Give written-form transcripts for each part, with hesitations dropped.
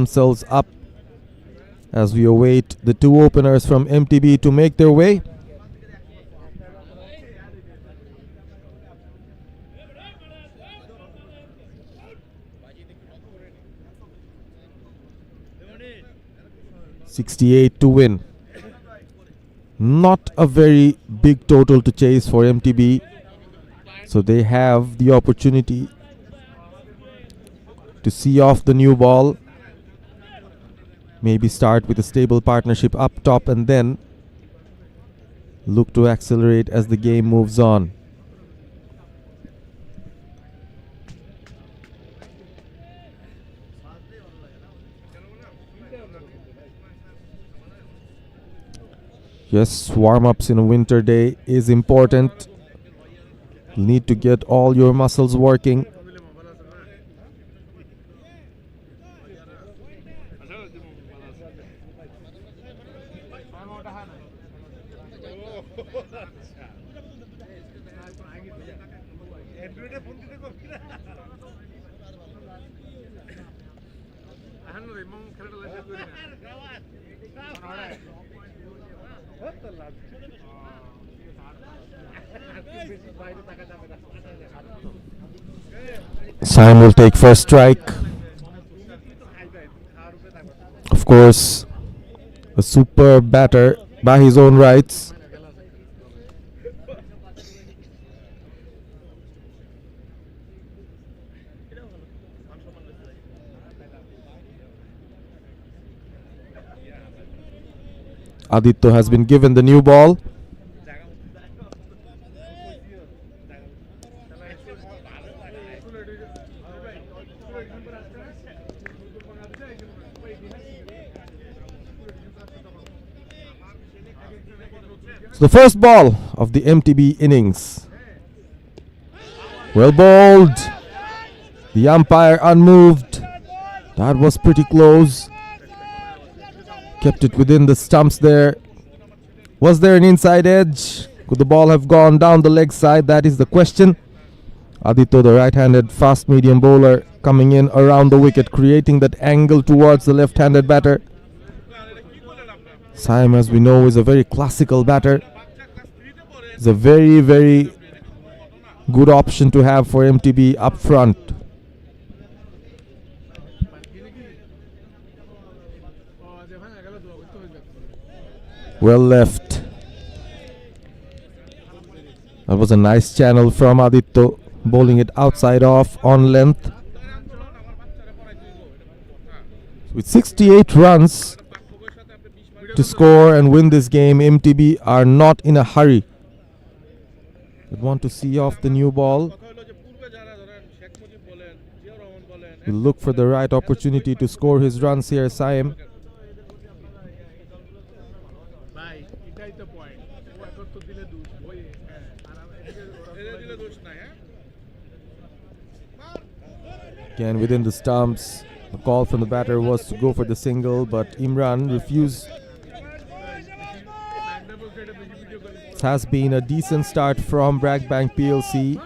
themselves up as we await the two openers from MTB to make their way. $68 to win. Not a very big total to chase for MTB, so they have the opportunity to see off the new ball, maybe start with a stable partnership up top and then look to accelerate as the game moves on. Yes, warm-ups in a winter day is important. You need to get all your muscles working. Saim will take first strike. Of course, a superb batter by his own rights. Aditya has been given the new ball. So the first ball of the MTB innings. Well bowled. The umpire unmoved. That was pretty close. Kept it within the stumps there. Was there an inside edge? Could the ball have gone down the leg side? That is the question. Aditya, the right-handed fast medium bowler, coming in around the wicket, creating that angle towards the left-handed batter. Saim, as we know, is a very classical batter. It's a very, very good option to have for MTB up front. Well left. That was a nice channel from Aditya, bowling it outside off on length. With 68 runs to score and win this game, MTB are not in a hurry. They want to see off the new ball. Will look for the right opportunity to score his runs here, Saim. Again within the stumps. The call from the batter was to go for the single, but Imran refused. It has been a decent start from BRAC Bank PLC.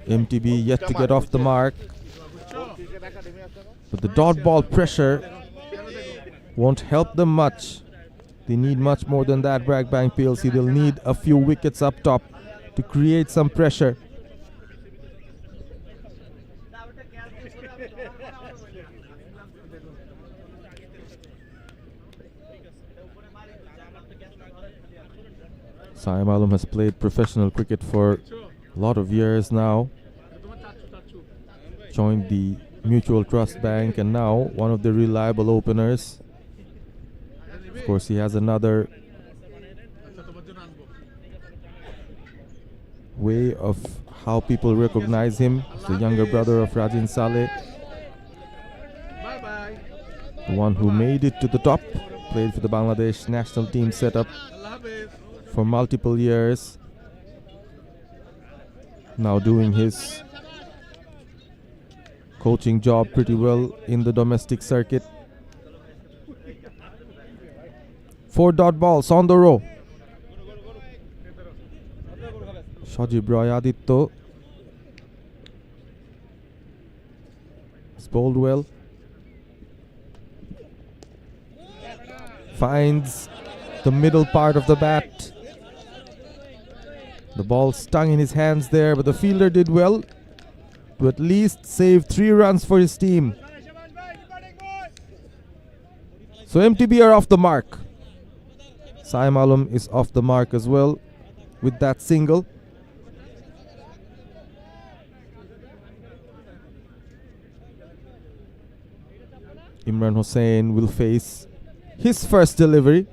MTB yet to get off the mark. But the dot ball pressure won't help them much. They need much more than that, BRAC Bank PLC. They'll need a few wickets up top to create some pressure. Saim Alum has played professional cricket for a lot of years now. Joined the Mutual Trust Bank and now one of the reliable openers. Of course, he has another way of how people recognize him. He's the younger brother of Rajin Saleh. The one who made it to the top. Played for the Bangladesh national team setup for multiple years. Now doing his coaching job pretty well in the domestic circuit. 4 dot balls on the row. Shajib Roy Aditya has bowled well. finds the middle part of the bat. The ball stung in his hands there, but the fielder did well to at least save 3 runs for his team. So MTB are off the mark. Saim Alam is off the mark as well with that single. Imran Hossain will face his first delivery.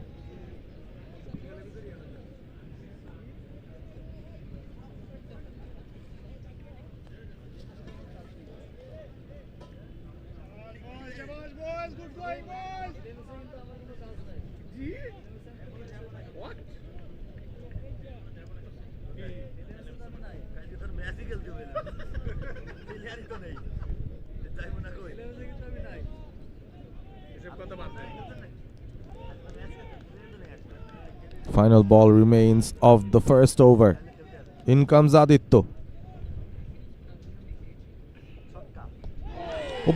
Final ball remains of the first over. In comes Aditya.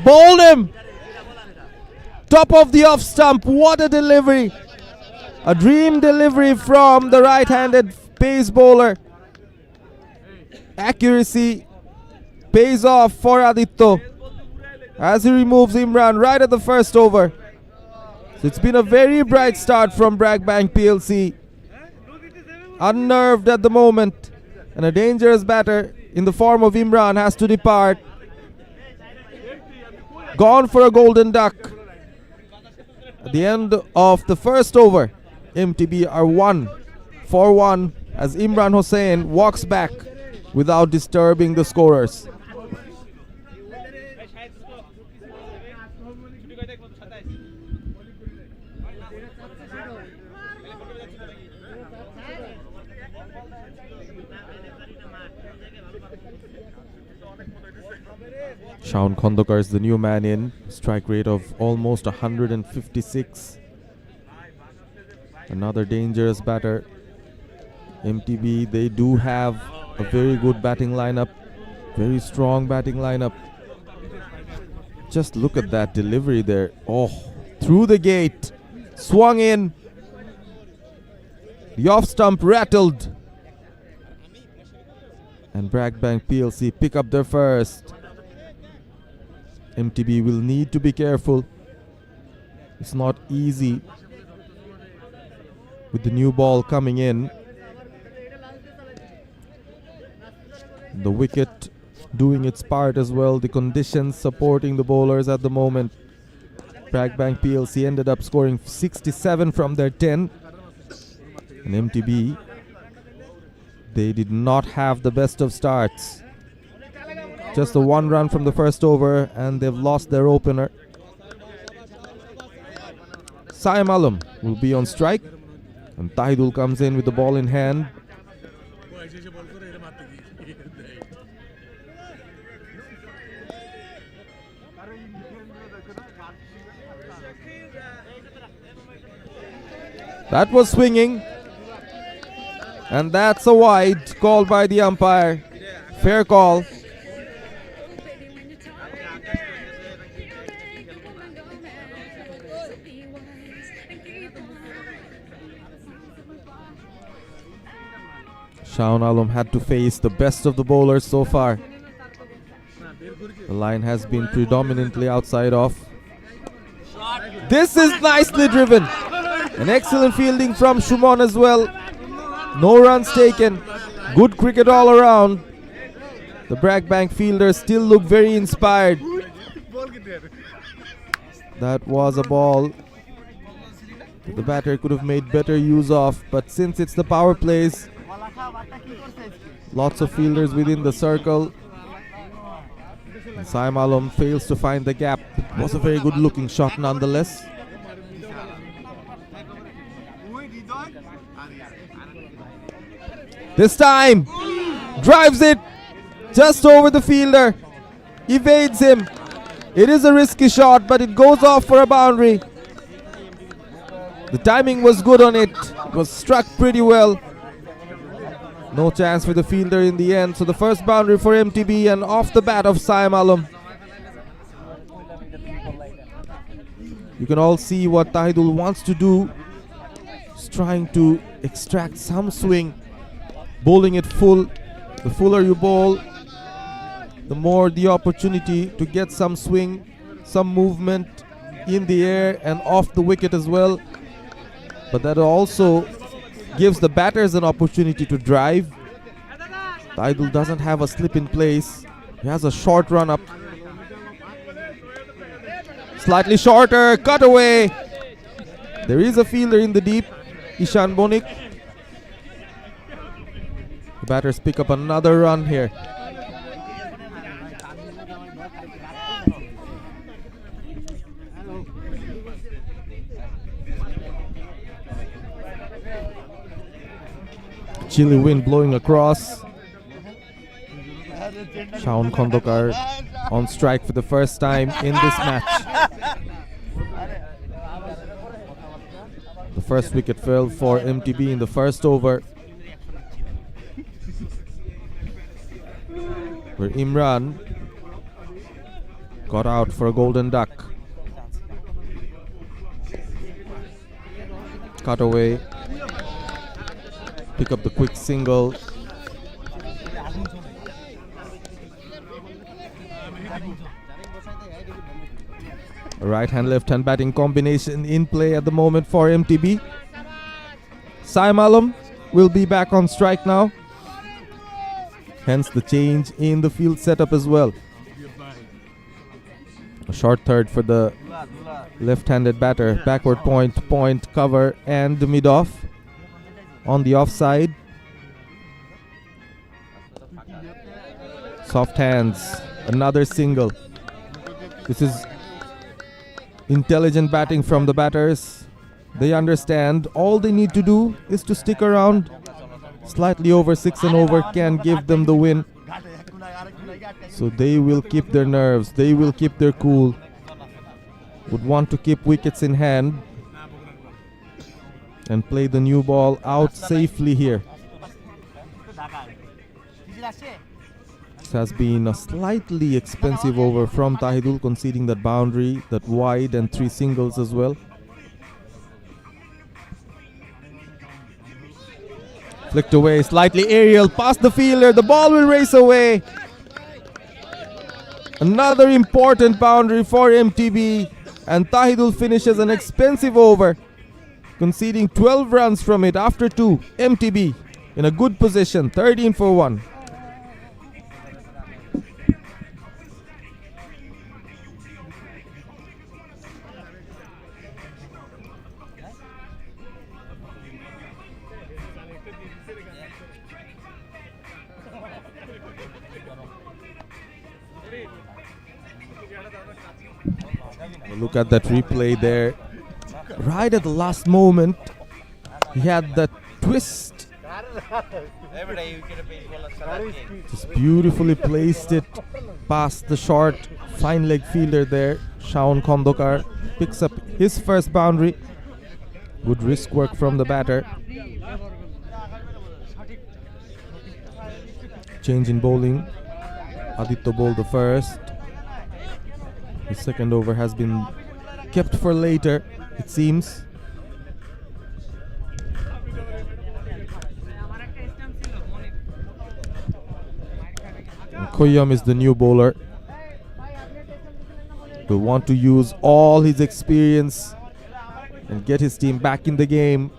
Bowled him! Top of the off stump. What a delivery! A dream delivery from the right-handed pace bowler. Accuracy pays off for Aditya as he removes Imran right at the first over. So it's been a very bright start from BRAC Bank PLC. Unnerved at the moment, and a dangerous batter in the form of Imran has to depart. Gone for a golden duck. At the end of the first over, MTB are 1 for 1 as Imran Hossain walks back without disturbing the scorers. Shaun Khandekar is the new man in. Strike rate of almost 156. Another dangerous batter. MTB, they do have a very good batting lineup. Very strong batting lineup. Just look at that delivery there. Oh, through the gate. Swung in. The off stump rattled. And BRAC Bank PLC pick up their first. MTB will need to be careful. It's not easy with the new ball coming in. The wicket doing its part as well. The conditions supporting the bowlers at the moment. BRAC Bank PLC ended up scoring 67 from their 10. And MTB, they did not have the best of starts. Just the 1 run from the first over, and they've lost their opener. Saim Alam will be on strike, and Tahidul comes in with the ball in hand. That was swinging, and that's a wide called by the umpire. Fair call. Shaun Alam had to face the best of the bowlers so far. The line has been predominantly outside off. This is nicely driven. An excellent fielding from Shumon as well. No runs taken. Good cricket all around. The BRAC Bank fielders still look very inspired. That was a ball the batter could have made better use of, but since it's the power plays, lots of fielders within the circle. And Saim Alam fails to find the gap. It was a very good looking shot nonetheless. This time, drives it just over the fielder. Evades him. It is a risky shot, but it goes off for a boundary. The timing was good on it. It was struck pretty well. No chance for the fielder in the end. So the first boundary for MTB and off the bat of Saim Alam. You can all see what Tahidul wants to do He's trying to extract some swing, bowling it full. The fuller you bowl, the more the opportunity to get some swing, some movement in the air and off the wicket as well. But that also gives the batters an opportunity to drive. Tahidul doesn't have a slip in place. He has a short run up. Slightly shorter, cut away. There is a fielder in the deep, Ishan Bonik. The batters pick up another run here. Chilly wind blowing across. Shaun Khandokar on strike for the first time in this match. The first wicket fell for MTB in the first over, where Imran got out for a golden duck. Cut away. Pick up the quick single. A right hand left hand batting combination in play at the moment for MTB. Saim Alam will be back on strike now. Hence the change in the field setup as well. A short third for the left-handed batter. Backward point, cover and mid-off. On the offside. Soft hands. Another single. This is intelligent batting from the batters. They understand all they need to do is to stick around. Slightly over 6 and over can give them the win. So they will keep their nerves. They will keep their cool. Would want to keep wickets in hand and play the new ball out safely here. This has been a slightly expensive over from Tahidul, conceding that boundary, that wide and 3 singles as well. Flicked away, slightly aerial, past the fielder, the ball will race away. Another important boundary for MTB, and Tahidul finishes an expensive over, conceding 12 runs from it after 2. MTB in a good position, 13 for 1. Look at that replay there. Right at the last moment, he had that twist. Just beautifully placed it past the short, fine leg fielder there. Shaun Khandokar picks up his first boundary. Good wrist work from the batter. Change in bowling. Aditya bowled the first. The second over has been kept for later, it seems. And Koyam is the new bowler. Will want to use all his experience and get his team back in the game.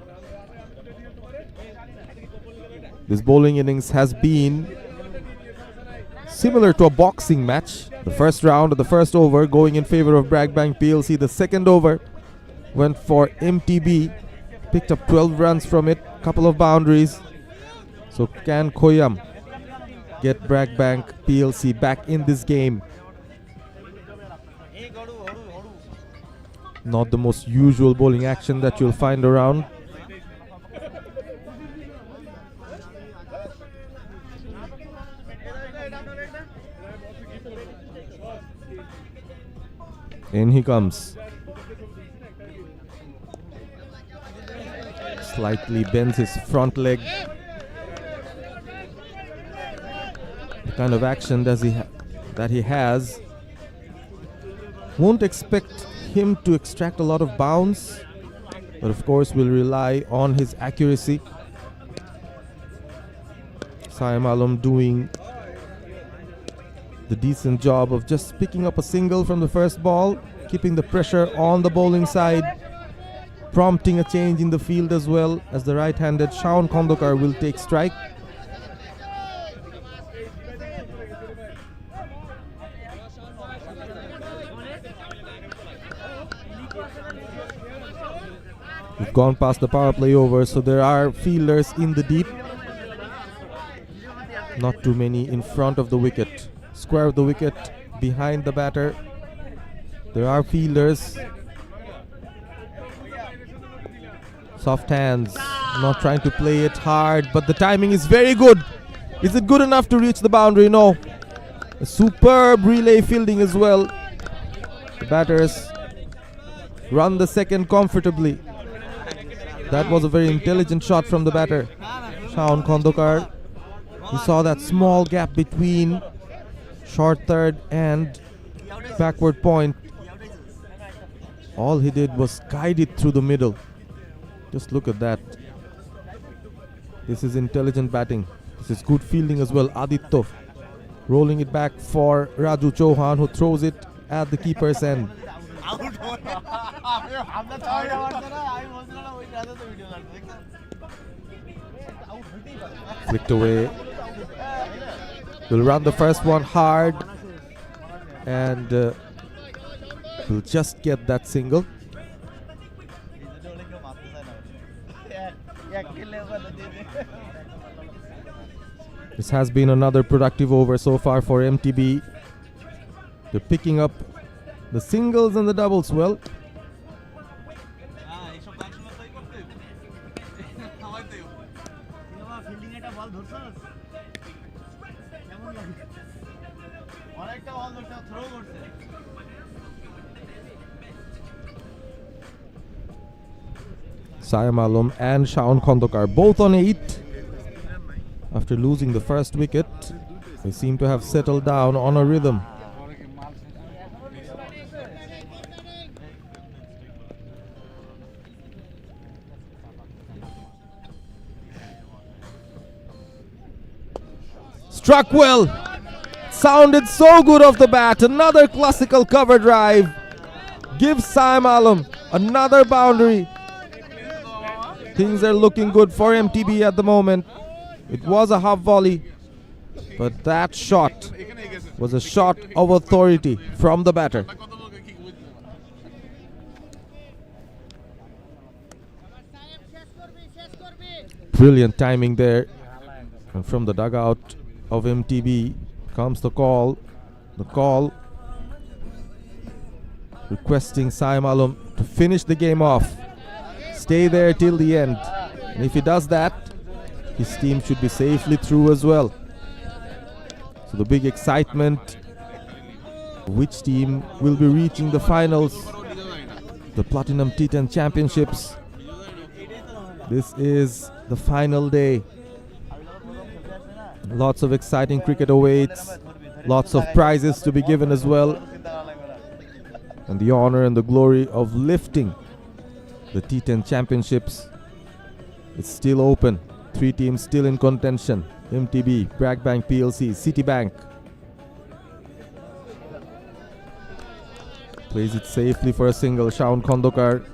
This bowling innings has been similar to a boxing match. The first round of the first over going in favor of BRAC Bank PLC. The second over went for MTB. Picked up 12 runs from it. Couple of boundaries. So can Koyam get BRAC Bank PLC back in this game? Not the most usual bowling action that you'll find around. In he comes. Slightly bends his front leg. The kind of action that he has. Won't expect him to extract a lot of bounce. but of course will rely on his accuracy. Saim Alam doing the decent job of just picking up a single from the first ball, keeping the pressure on the bowling side, prompting a change in the field as well, as the right-handed Shaun Khandokar will take strike. We've gone past the power play over, so there are fielders in the deep. Not too many in front of the wicket. Square of the wicket behind the batter. There are fielders. Soft hands, not trying to play it hard, but the timing is very good. Is it good enough to reach the boundary? No. A superb relay fielding as well. The batters run the second comfortably. That was a very intelligent shot from the batter, Shaun Khandokar. He saw that small gap between short third and backward point. All he did was guide it through the middle. Just look at that. This is intelligent batting. This is good fielding as well. Aditya rolling it back for Raju Chauhan, who throws it at the keeper's end. Flicked away. Will run the first one hard and will just get that single. This has been another productive over so far for MTB. They're picking up the singles and the doubles well. Saim Alam and Shaun Khandokar both on 8. After losing the first wicket, they seem to have settled down on a rhythm. Struck well. Sounded so good off the bat. Another classical cover drive. Gives Saim Alam another boundary. Things are looking good for MTB at the moment. It was a half volley, but that shot was a shot of authority from the batter. Brilliant timing there. And from the dugout of MTB comes the call. The call requesting Saim Alam to finish the game off. Stay there till the end. And if he does that, his team should be safely through as well. So the big excitement, which team will be reaching the finals, the Platinum T10 Championships. This is the final day. Lots of exciting cricket awaits, lots of prizes to be given as well, and the honor and the glory of lifting the T10 Championships. It's still open. 3 teams still in contention. MTB, BRAC Bank PLC, Citibank. Plays it safely for a single, Shaun Khandokar.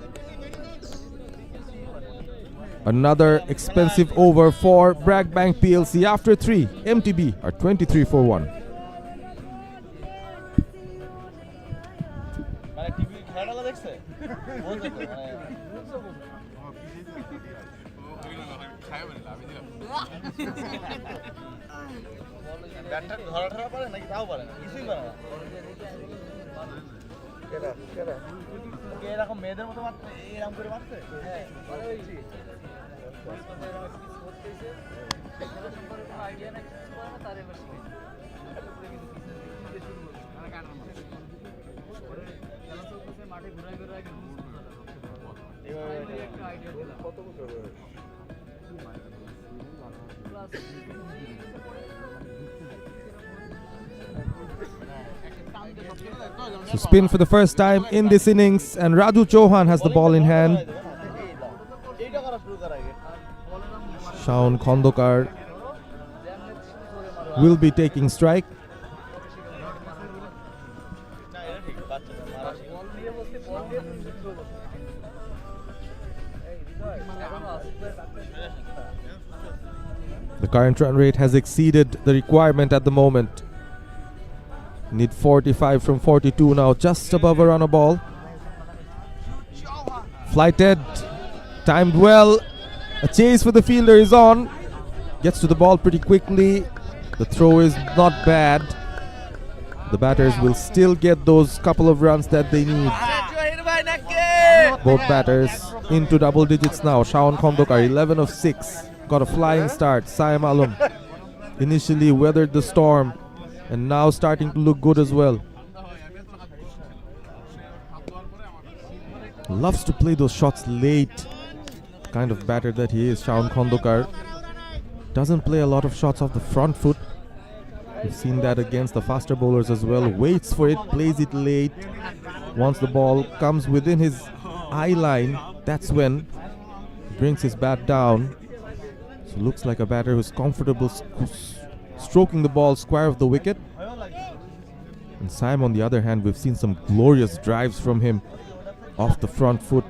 Another expensive over for BRAC Bank PLC. After 3, MTB are 23 for 1. So spin for the first time in this innings, and Raju Chauhan has the ball in hand. Shaun Khondokar will be taking strike. The current run rate has exceeded the requirement at the moment. Need 45 from 42 now, just above a run a ball. Flighted, timed well. A chase for the fielder is on. Gets to the ball pretty quickly. The throw is not bad. The batters will still get those couple of runs that they need. Both batters into double digits now. Shaun Khondokar 11 of 6. Got a flying start. Saim Alum initially weathered the storm and now starting to look good as well. Loves to play those shots late. Kind of batter that he is, Shaun Khondokar. Doesn't play a lot of shots off the front foot. We've seen that against the faster bowlers as well. Waits for it, plays it late. Once the ball comes within his eye line, that's when he brings his bat down. So looks like a batter who's comfortable stroking the ball square of the wicket. And Saim, on the other hand, we've seen some glorious drives from him off the front foot.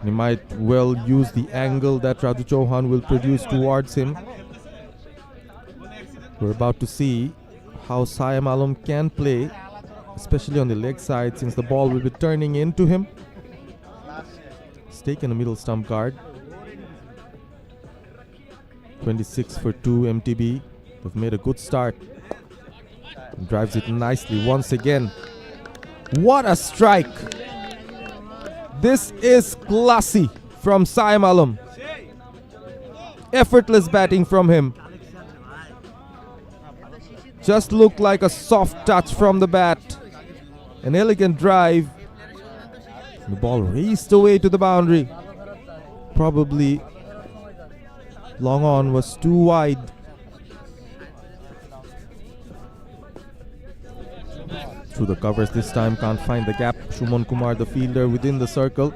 He might well use the angle that Raju Chauhan will produce towards him. We're about to see how Saim Alum can play, especially on the leg side, since the ball will be turning into him. He's taken a middle stump guard. 26 for 2 MTB. They've made a good start. And drives it nicely once again. What a strike! This is classy from Saim Alum. Effortless batting from him. Just looked like a soft touch from the bat. An elegant drive. The ball raced away to the boundary. Probably long on was too wide. Through the covers this time, can't find the gap. Shumon Kumar, the fielder, within the circle.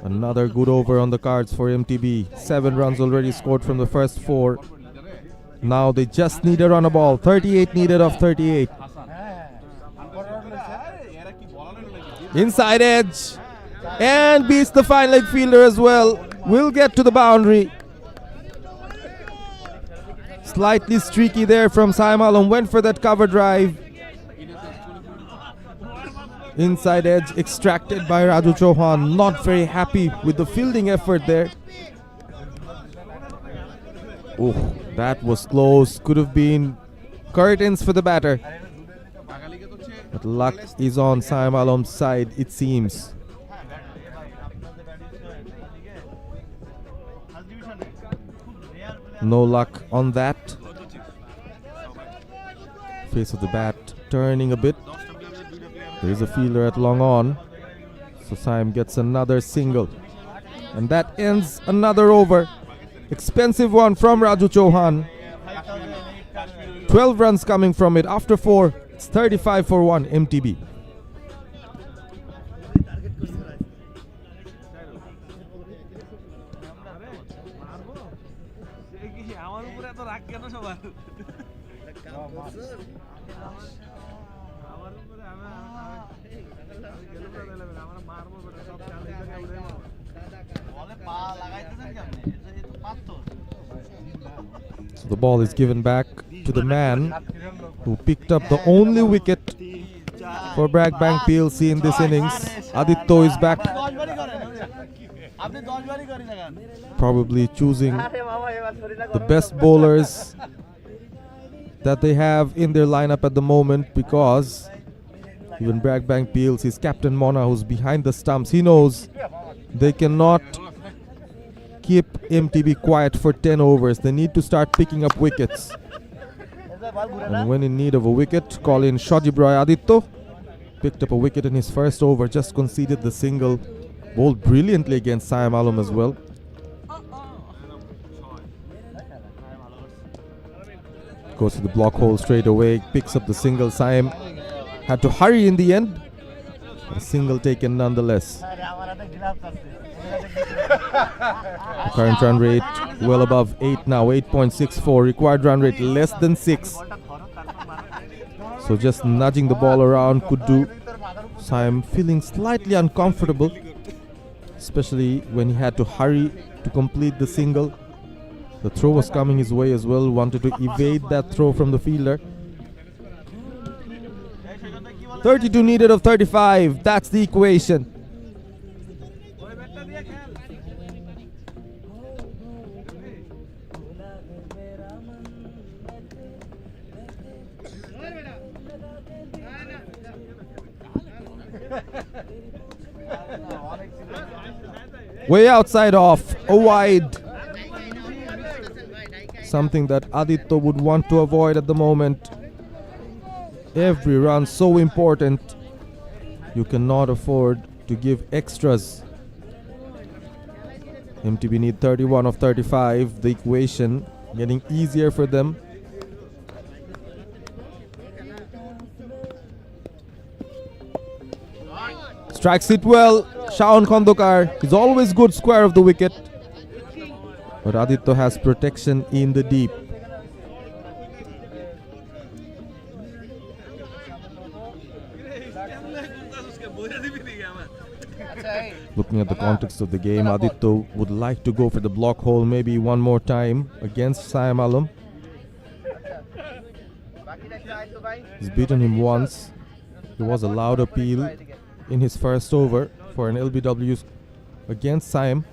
Another good over on the cards for MTB. 7 runs already scored from the first 4. Now they just need a run a ball. 38 needed of 38. Inside edge. And beats the fine leg fielder as well. Will get to the boundary. Slightly streaky there from Saim Alum. Went for that cover drive. Inside edge extracted by Raju Chauhan. Not very happy with the fielding effort there. Oh, that was close. Could have been curtains for the batter. But luck is on Saim Alum's side, it seems. No luck on that. Face of the bat turning a bit. There is a fielder at long on. So Saim gets another single. And that ends another over. Expensive one from Raju Chauhan. 12 runs coming from it after 4. It's 35 for 1 MTB. So the ball is given back to the man who picked up the only wicket for BRAC Bank PLC in this innings. Aditya is back. Probably choosing the best bowlers that they have in their lineup at the moment, because even BRAC Bank PLC's captain Mona, who's behind the stumps, he knows they cannot keep MTB quiet for 10 overs. They need to start picking up wickets. And when in need of a wicket, call in Shajib Roy Aditya. Picked up a wicket in his first over, just conceded the single. Bowled brilliantly against Saim Alum as well. Goes to the block hole straight away, picks up the single. Saim had to hurry in the end. A single taken nonetheless. Current run rate well above 8 now, 8.64. Required run rate less than 6. So just nudging the ball around could do. So I'm feeling slightly uncomfortable, especially when he had to hurry to complete the single. The throw was coming his way as well, wanted to evade that throw from the fielder. 32 needed of 35, that's the equation. Way outside off, a wide. Something that Aditya would want to avoid at the moment. Every run so important. You cannot afford to give extras. MTB need 31 of 35. The equation getting easier for them. Strikes it well. Shaun Khandokar is always good square of the wicket. But Aditya has protection in the deep. Looking at the context of the game, Aditya would like to go for the block hole maybe one more time against Saim Alam. He's beaten him once. There was a loud appeal in his first over for an LBW against Saim.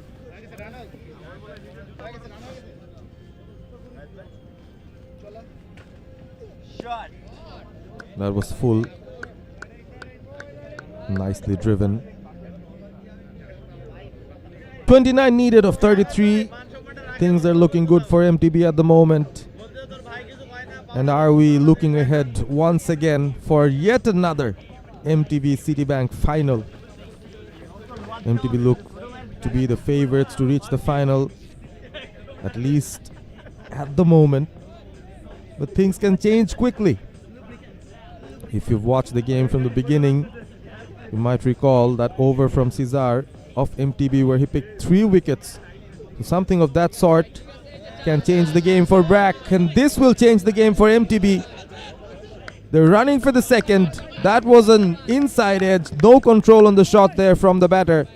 That was full. Nicely driven. 29 needed of 33. Things are looking good for MTB at the moment. And are we looking ahead once again for yet another MTB Citibank final? MTB look to be the favorites to reach the final, at least at the moment. But things can change quickly. If you've watched the game from the beginning, you might recall that over from Cesar of MTB where he picked 3 wickets. So something of that sort can change the game for BRAC, and this will change the game for MTB. They're running for the second. That was an inside edge. No control on the shot there from the batter,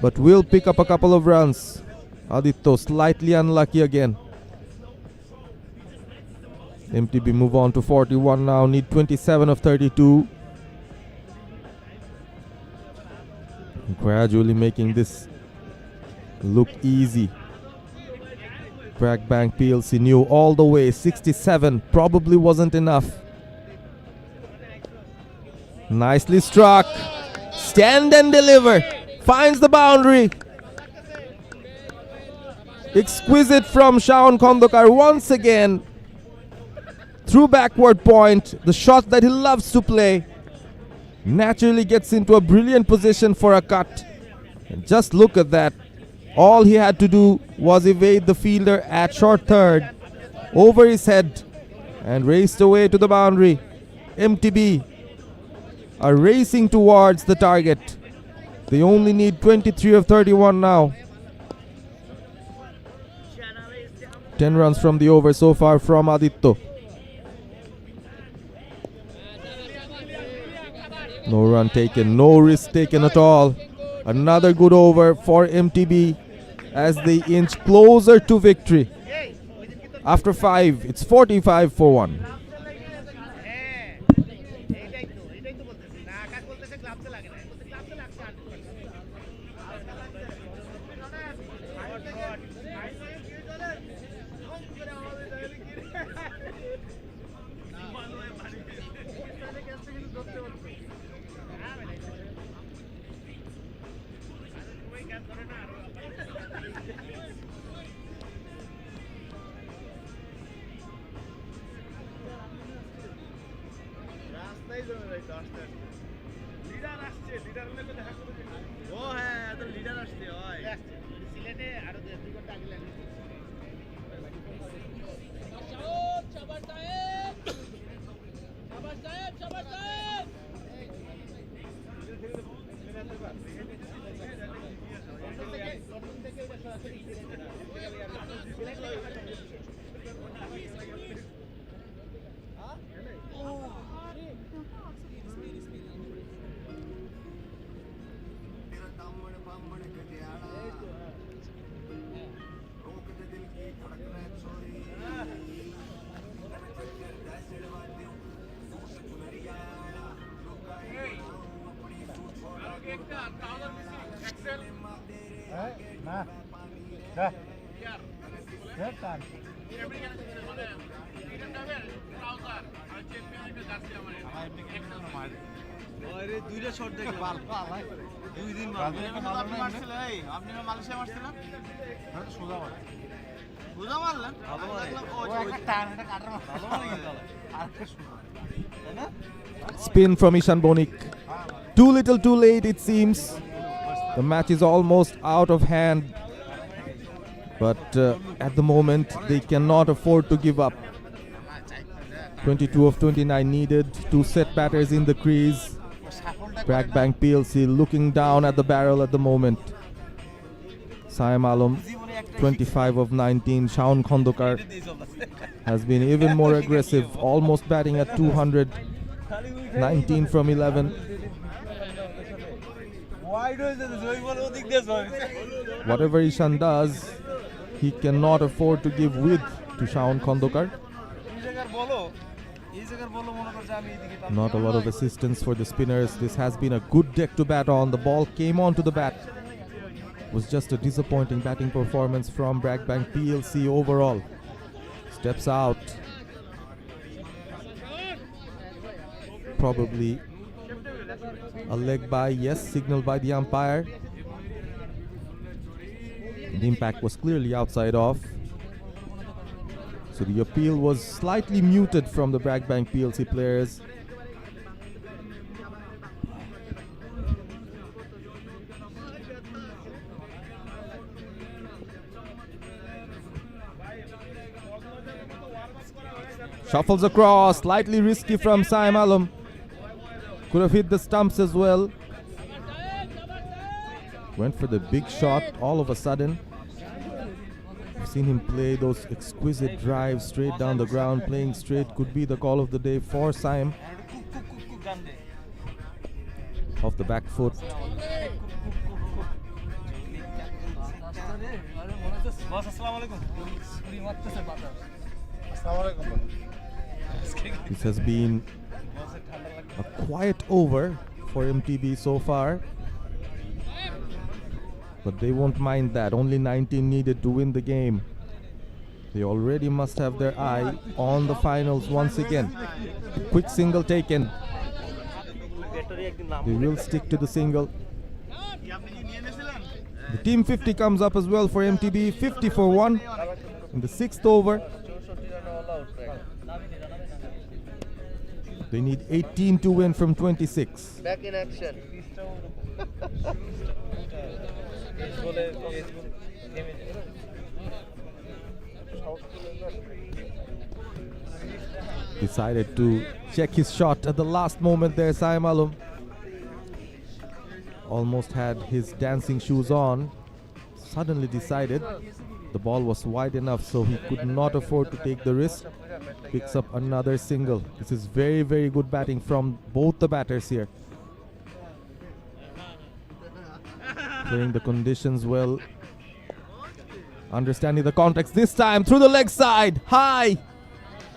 but will pick up a couple of runs. Aditya slightly unlucky again. MTB move on to 41 now, need 27 of 32. Gradually making this look easy. BRAC Bank PLC knew all the way, 67 probably wasn't enough. Nicely struck. Stand and deliver. Finds the boundary. Exquisite from Shaun Khandokar once again. Through backward point, the shot that he loves to play. Naturally gets into a brilliant position for a cut. And just look at that. All he had to do was evade the fielder at short third, over his head, and raced away to the boundary. MTB are racing towards the target. They only need 23 of 31 now. 10 runs from the over so far from Aditya. No run taken, no risk taken at all. Another good over for MTB as they inch closer to victory. After 5, it's 45 for 1. Spin from Ishan Bonik. Too little too late it seems. The match is almost out of hand. But at the moment they cannot afford to give up. 22 of 29 needed. 2 set batters in the crease. BRAC Bank PLC looking down at the barrel at the moment. Saim Alam 25 of 19. Shaun Khandokar has been even more aggressive, almost batting at 200. 19 from 11. Whatever Ishan does, he cannot afford to give width to Shaun Khandokar. Not a lot of assistance for the spinners. This has been a good deck to bat on. The ball came onto the bat. It was just a disappointing batting performance from BRAC Bank PLC overall. Steps out. Probably a leg by, yes, signaled by the umpire. The impact was clearly outside off. So the appeal was slightly muted from the BRAC Bank PLC players. Shuffles across, slightly risky from Saim Alam. Could have hit the stumps as well. Went for the big shot all of a sudden. I've seen him play those exquisite drives straight down the ground. Playing straight could be the call of the day for Saim. Off the back foot. This has been a quiet over for MTB so far, but they won't mind that. Only 19 needed to win the game. They already must have their eye on the finals once again. Quick single taken. They will stick to the single. The team 50 comes up as well for MTB. 50 for 1 in the 6th over. They need 18 to win from 26. Back in action. Decided to check his shot at the last moment there, Saim Alam. Almost had his dancing shoes on. Suddenly decided the ball was wide enough so he could not afford to take the risk. Picks up another single. This is very, very good batting from both the batters here. Playing the conditions well. Understanding the context this time through the leg side. High.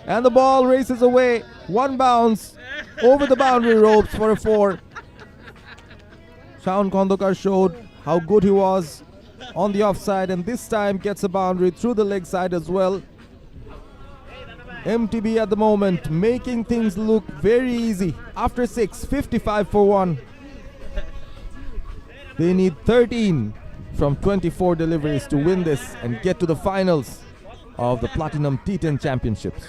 And the ball races away. One bounce over the boundary ropes for a 4. Shaun Khandokar showed how good he was on the offside, and this time gets a boundary through the leg side as well. MTB at the moment making things look very easy. After 6, 55 for 1. They need 13 from 24 deliveries to win this and get to the finals of the Platinum T10 Championships.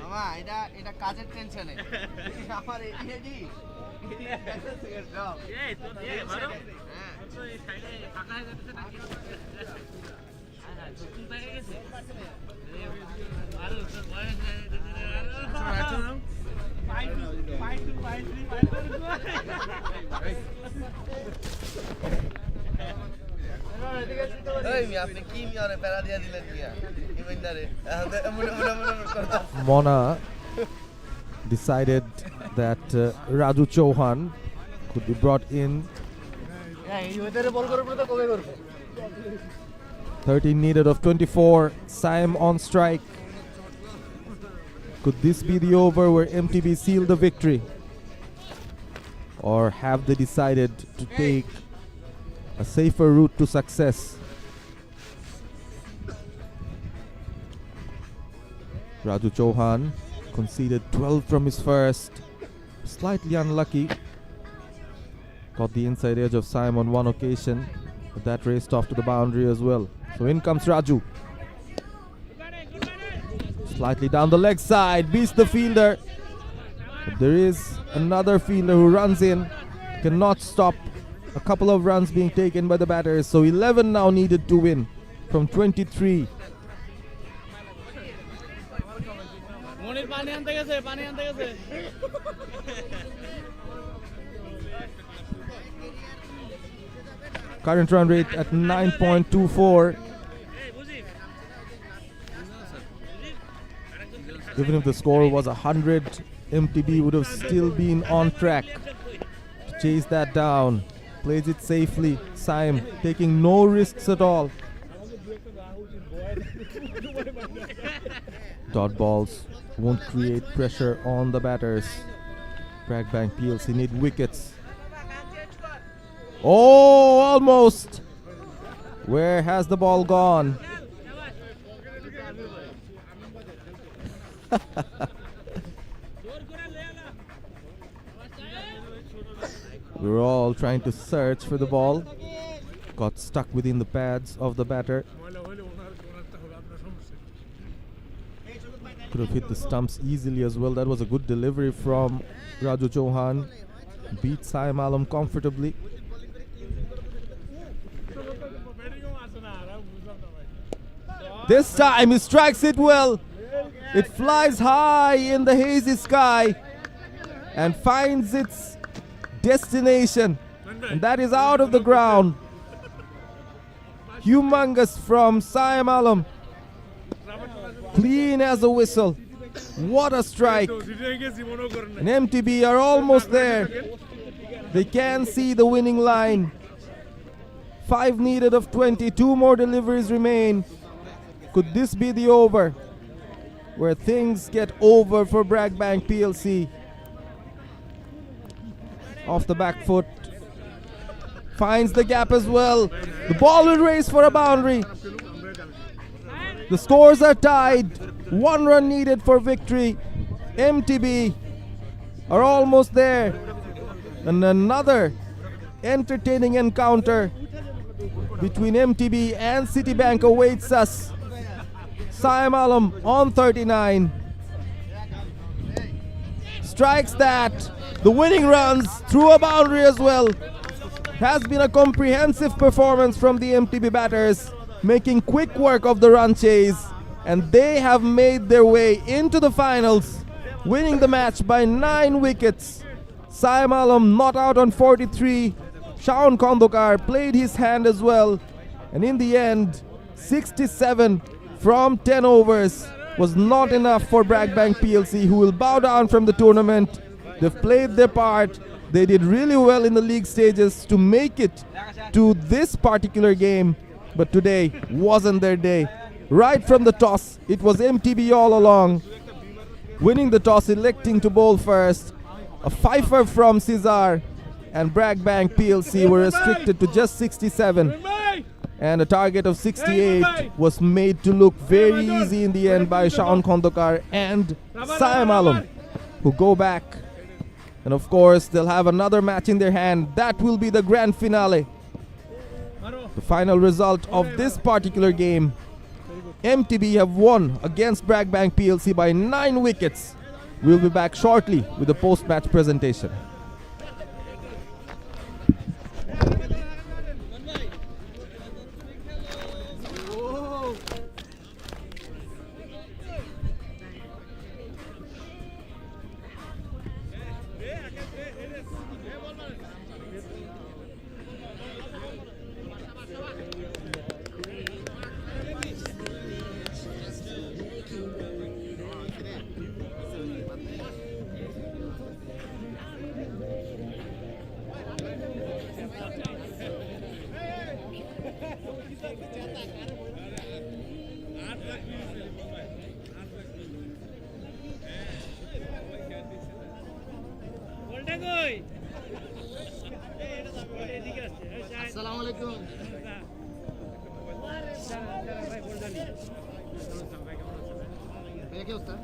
মামা এটা কাজের টেনশনে আমার এডি এই তো দিয়ে মারো হ্যাঁ তো এই সাইডে ফাঁকা হয়ে যাচ্ছে না কি হচ্ছে হ্যাঁ দুটো পেয়ে গেছে আরো তোর বয়স আরো Mona decided that Raju Chauhan could be brought in. 13 needed of 24. Saim on strike. Could this be the over where MTB sealed the victory? Or have they decided to take a safer route to success? Raju Chauhan conceded 12 from his first. Slightly unlucky. Got the inside edge of Saim on one occasion, but that raced off to the boundary as well. So in comes Raju. Slightly down the leg side, beats the fielder. But there is another fielder who runs in, cannot stop a couple of runs being taken by the batters. So 11 now needed to win from 23. Current run rate at 9.24. Even if the score was 100, MTB would have still been on track to chase that down. Plays it safely. Saim taking no risks at all. Dot balls won't create pressure on the batters. BRAC Bank PLC need wickets. Oh, almost. Where has the ball gone? We were all trying to search for the ball. Got stuck within the pads of the batter. Could have hit the stumps easily as well. That was a good delivery from Raju Chauhan. Beat Saim Alam comfortably. This time he strikes it well. It flies high in the hazy sky and finds its destination, and that is out of the ground. Humongous from Saim Alam. Clean as a whistle. What a strike. And MTB are almost there. They can see the winning line. 5 needed of 20. 2 more deliveries remain. Could this be the over where things get over for BRAC Bank PLC? Off the back foot. Finds the gap as well. The ball will race for a boundary. The scores are tied. 1 run needed for victory. MTB are almost there. And another entertaining encounter between MTB and Citibank awaits us. Saim Alam on 39. Strikes that. The winning runs through a boundary as well. Has been a comprehensive performance from the MTB batters, making quick work of the run chase, and they have made their way into the finals, winning the match by 9 wickets. Saim Alam not out on 43. Shaun Kondokar played his hand as well, and in the end 67 from 10 overs was not enough for BRAC Bank PLC, who will bow down from the tournament. They've played their part. They did really well in the league stages to make it to this particular game, but today wasn't their day. Right from the toss, it was MTB all along. Winning the toss, electing to bowl first. A fifer from Cesar, and BRAC Bank PLC were restricted to just 67. And a target of 68 was made to look very easy in the end by Shaun Kondokar and Saim Alam, who go back. And of course, they'll have another match in their hand. That will be the grand finale. The final result of this particular game MTB have won against BRAC Bank PLC by 9 wickets. We'll be back shortly with the post-match presentation. আসসালামু আলাইকুম। ভাইয়া কি অবস্থা?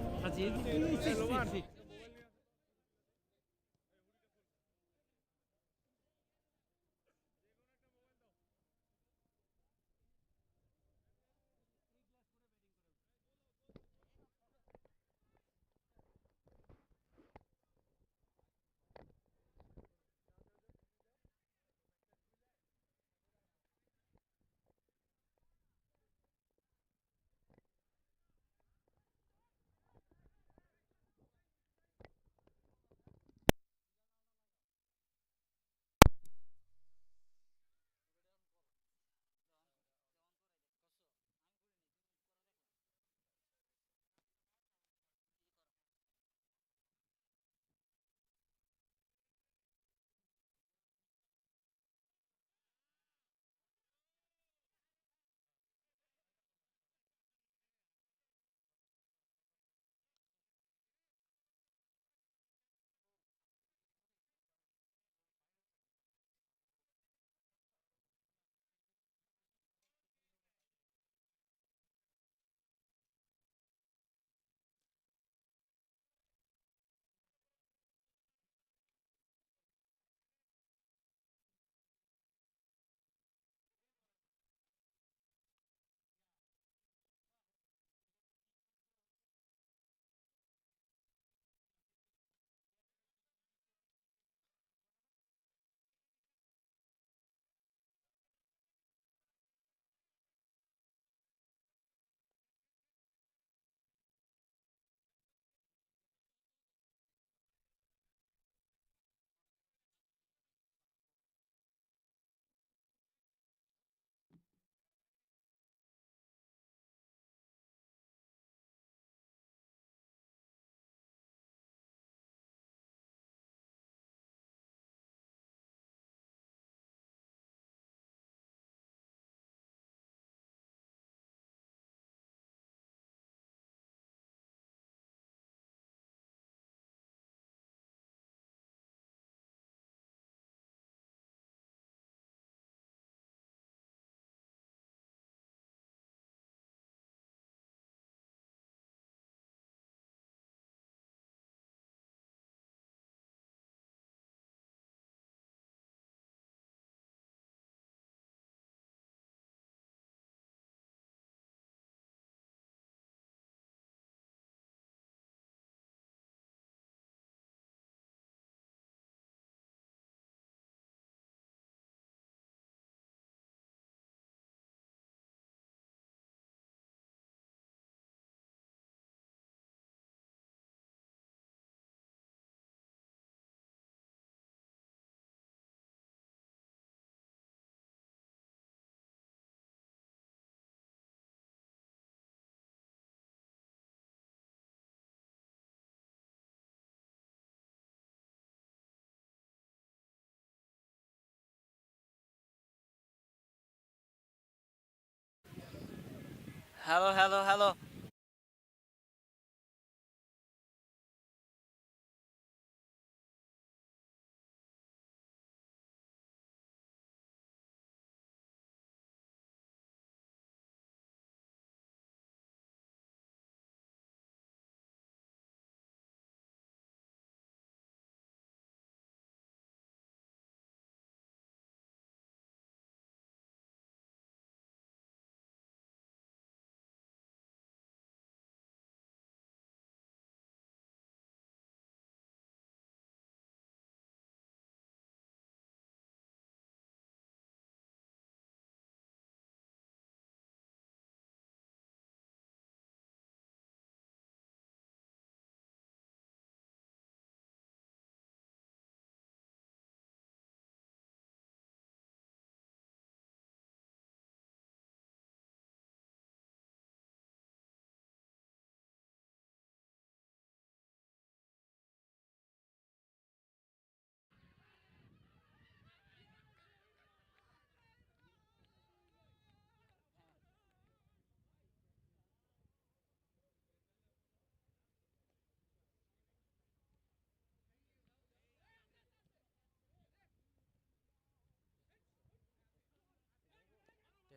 Hello, hello, hello.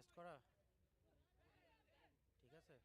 Test করা ঠিক আছে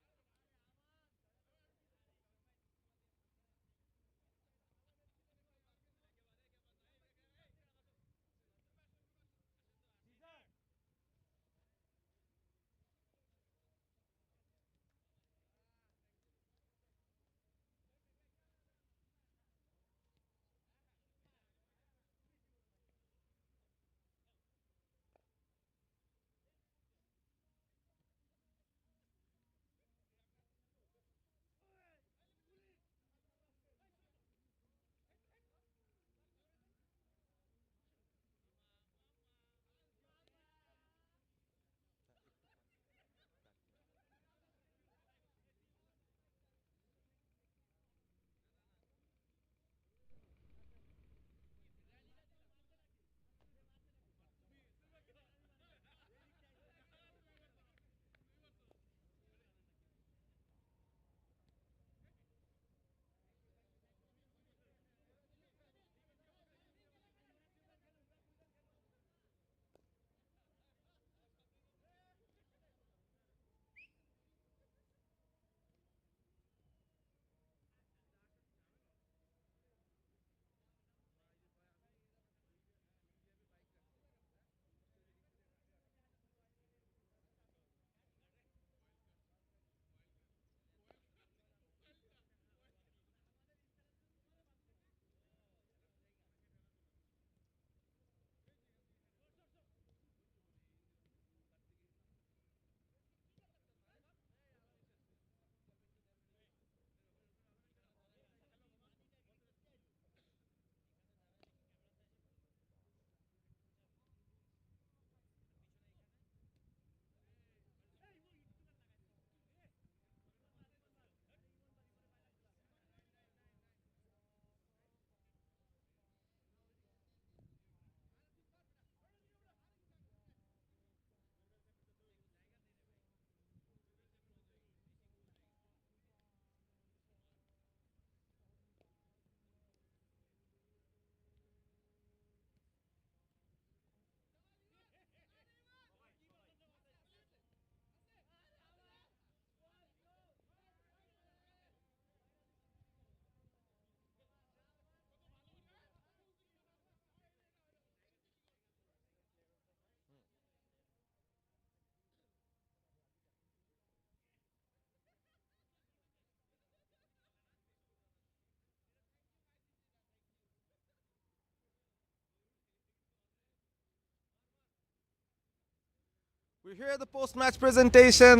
We're here at the post-match presentation.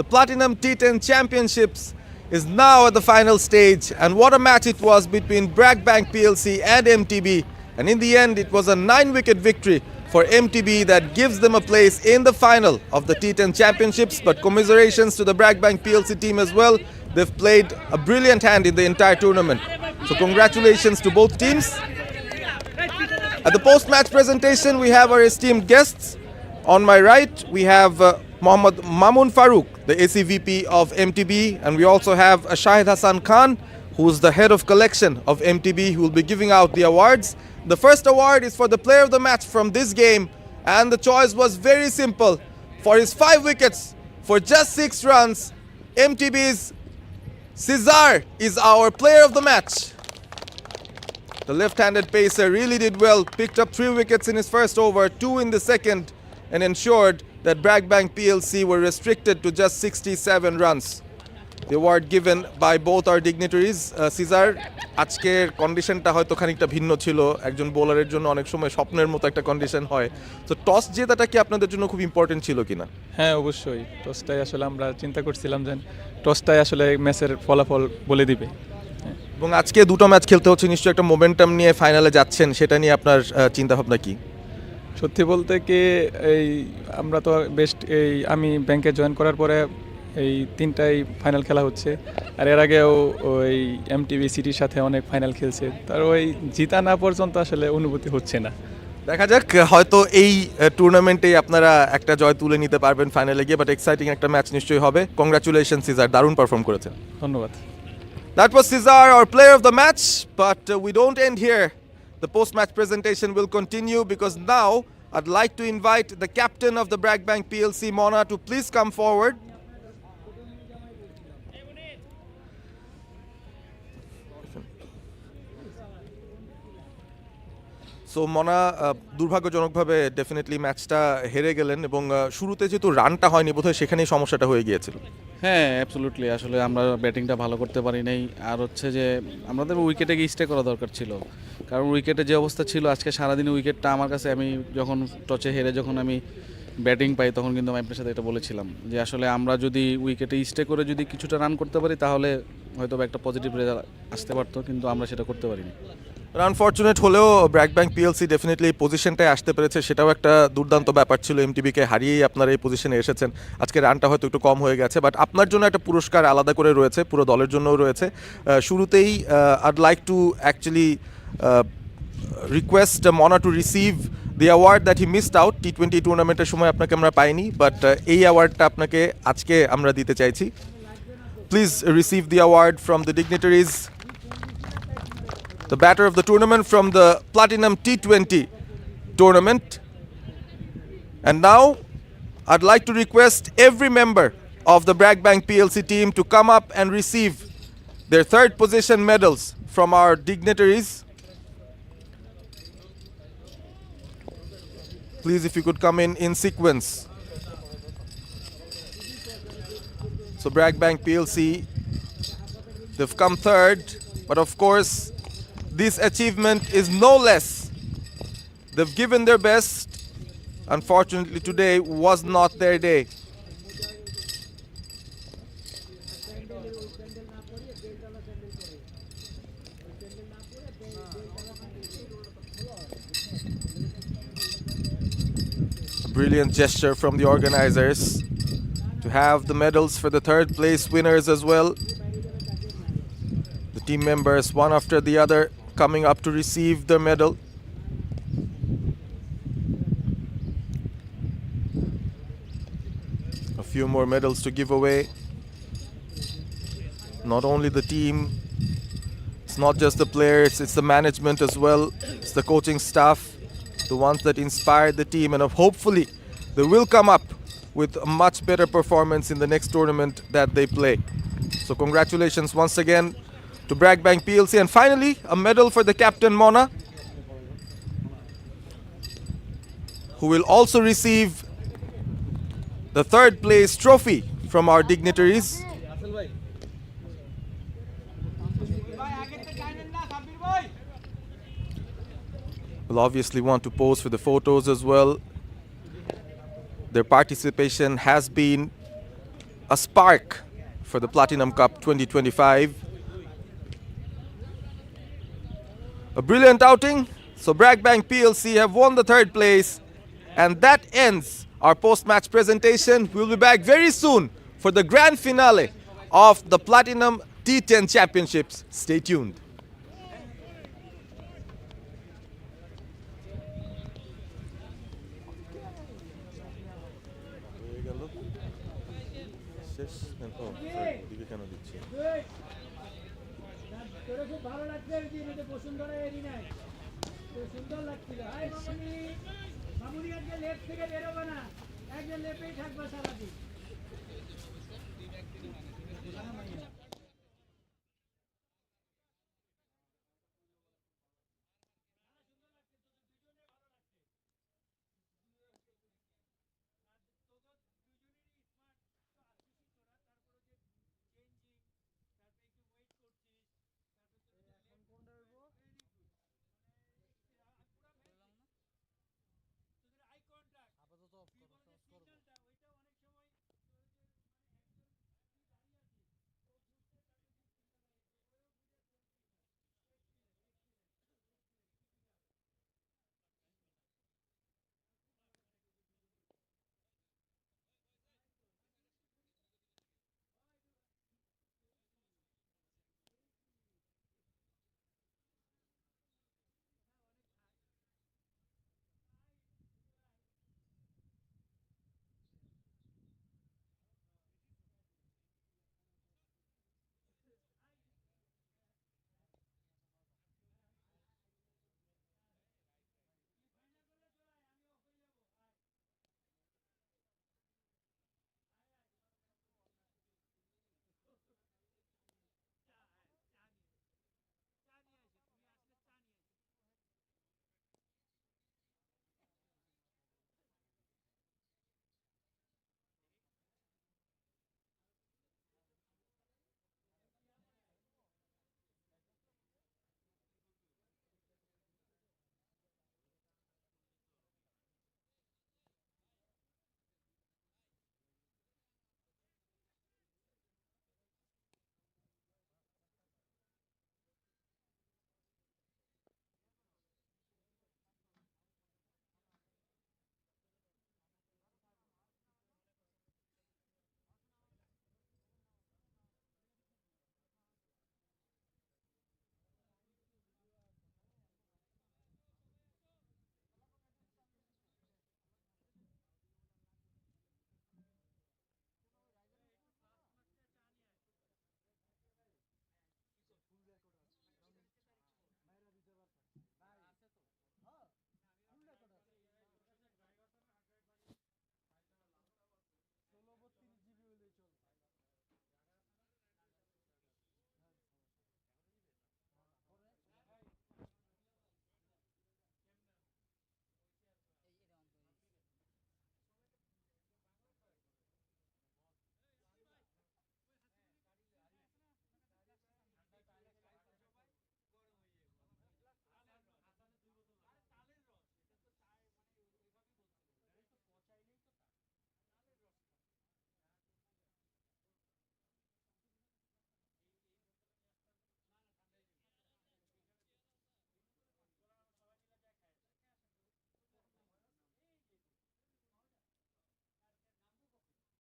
The Platinum T10 Championships is now at the final stage, and what a match it was between BRAC Bank PLC and MTB. And in the end, it was a 9-wicket victory for MTB that gives them a place in the final of the T10 Championships. But commiserations to the BRAC Bank PLC team as well. They've played a brilliant hand in the entire tournament. So congratulations to both teams. At the post-match presentation, we have our esteemed guests. On my right, we have Mohammad Mamun Farooq, the ACVP of MTB, and we also have Shahid Hassan Khan, who's the head of collection of MTB, who will be giving out the awards. The first award is for the player of the match from this game, and the choice was very simple. For his 5 wickets, for just 6 runs, MTB's Cesar is our player of the match. The left-handed pacer really did well, picked up 3 wickets in his first over, 2 in the second, and ensured that BRAC Bank PLC were restricted to just 67 runs. The award given by both our dignitaries. Cesar, আজকের কন্ডিশনটা হয়তো খানিকটা ভিন্ন ছিল, একজন বোলারের জন্য অনেক সময় স্বপ্নের মতো একটা কন্ডিশন হয়। তো টস জেতাটা কি আপনাদের জন্য খুব ইম্পর্টেন্ট ছিল কিনা? হ্যাঁ, অবশ্যই। টসটাই আসলে আমরা চিন্তা করছিলাম যে টসটাই আসলে ম্যাচের ফলাফল বলে দিবে। এবং আজকে দুটো ম্যাচ খেলতে হচ্ছে, নিশ্চয়ই একটা মোমেন্টাম নিয়ে ফাইনালে যাচ্ছেন, সেটা নিয়ে আপনার চিন্তা ভাবনা কি? সত্যি বলতে কি, এই আমরা তো আমি ব্যাংকে জয়েন করার পরে এই 3টাই ফাইনাল খেলা হচ্ছে, আর এর আগেও ওই এমটিবি সিটির সাথে অনেক ফাইনাল খেলছে, তার ওই জিতা না পর্যন্ত আসলে অনুভূতি হচ্ছে না। দেখা যাক, হয়তো এই টুর্নামেন্টেই আপনারা একটা জয় তুলে নিতে পারবেন ফাইনালে গিয়ে, বাট এক্সাইটিং একটা ম্যাচ নিশ্চয়ই হবে। কংগ্রাচুলেশন সিজার, দারুণ পারফর্ম করেছেন। ধন্যবাদ। That was Cesar, our player of the match, but we don't end here. The post-match presentation will continue because now I'd like to invite the captain of the BRAC Bank PLC, Mona, to please come forward. So মনা দুর্ভাগ্যজনকভাবে definitely ম্যাচটা হেরে গেলেন এবং শুরুতে যেহেতু রানটা হয়নি বোধহয় সেখানেই সমস্যাটা হয়ে গিয়েছিল। হ্যাঁ অ্যাবসলুটলি, আসলে আমরা ব্যাটিংটা ভালো করতে পারি নাই। আর হচ্ছে যে আমাদের উইকেটে গিয়ে স্টে করা দরকার ছিল, কারণ উইকেটে যে অবস্থা ছিল আজকে সারাদিন উইকেটটা আমার কাছে, আমি যখন টচে হেরে যখন আমি ব্যাটিং পাই তখন কিন্তু আমি আপনার সাথে এটা বলেছিলাম যে আসলে আমরা যদি উইকেটে স্টে করে যদি কিছুটা রান করতে পারি তাহলে হয়তো একটা পজিটিভ রেজাল্ট আসতে পারতো, কিন্তু আমরা সেটা করতে পারিনি। আনফর্চুনেট হলেও ব্র্যাক ব্যাংক পিএলসি ডেফিনেটলি এই পজিশনটায় আসতে পেরেছে, সেটাও একটা দুর্দান্ত ব্যাপার ছিল। এমটিবিকে হারিয়েই আপনারা এই পজিশনে এসেছেন। আজকে রানটা হয়তো একটু কম হয়ে গেছে, বাট আপনার জন্য একটা পুরস্কার আলাদা করে রয়েছে, পুরো দলের জন্যও রয়েছে। শুরুতেই I'd like to actually request Mona to receive the award that he missed out. টি20 টুর্নামেন্টের সময় আপনাকে আমরা পাইনি, বাট এই অ্যাওয়ার্ডটা আপনাকে আজকে আমরা দিতে চাইছি। Please receive the award from the dignitaries, the batter of the tournament from the Platinum T20 tournament. And now I'd like to request every member of the BRAC Bank PLC team to come up and receive their third position medals from our dignitaries. Please, if you could come in sequence. So BRAC Bank PLC, they've come third, but of course this achievement is no less. They've given their best. Unfortunately, today was not their day. A brilliant gesture from the organizers to have the medals for the third place winners as well. The team members, one after the other, coming up to receive their medal. A few more medals to give away. Not only the team, it's not just the players, it's the management as well, it's the coaching staff, the ones that inspired the team, and hopefully they will come up with a much better performance in the next tournament that they play. So congratulations once again to BRAC Bank PLC. And finally, a medal for the captain, Mona, who will also receive the third place trophy from our dignitaries. We'll obviously want to pose for the photos as well. Their participation has been a spark for the Platinum Cup 2025. A brilliant outing. So BRAC Bank PLC have won the third place, and that ends our post-match presentation. We'll be back very soon for the grand finale of the Platinum T10 Championships. Stay tuned. তোরে খুব ভালো লাগছে কি মধ্যে বসুন্ধরা এরি নাই তো সুন্দর লাগছিল। হাই মামুনি, মামুনি আজকে লেফট থেকে বেরোবে না, একজন লেফটেই থাকবে সারাদিন।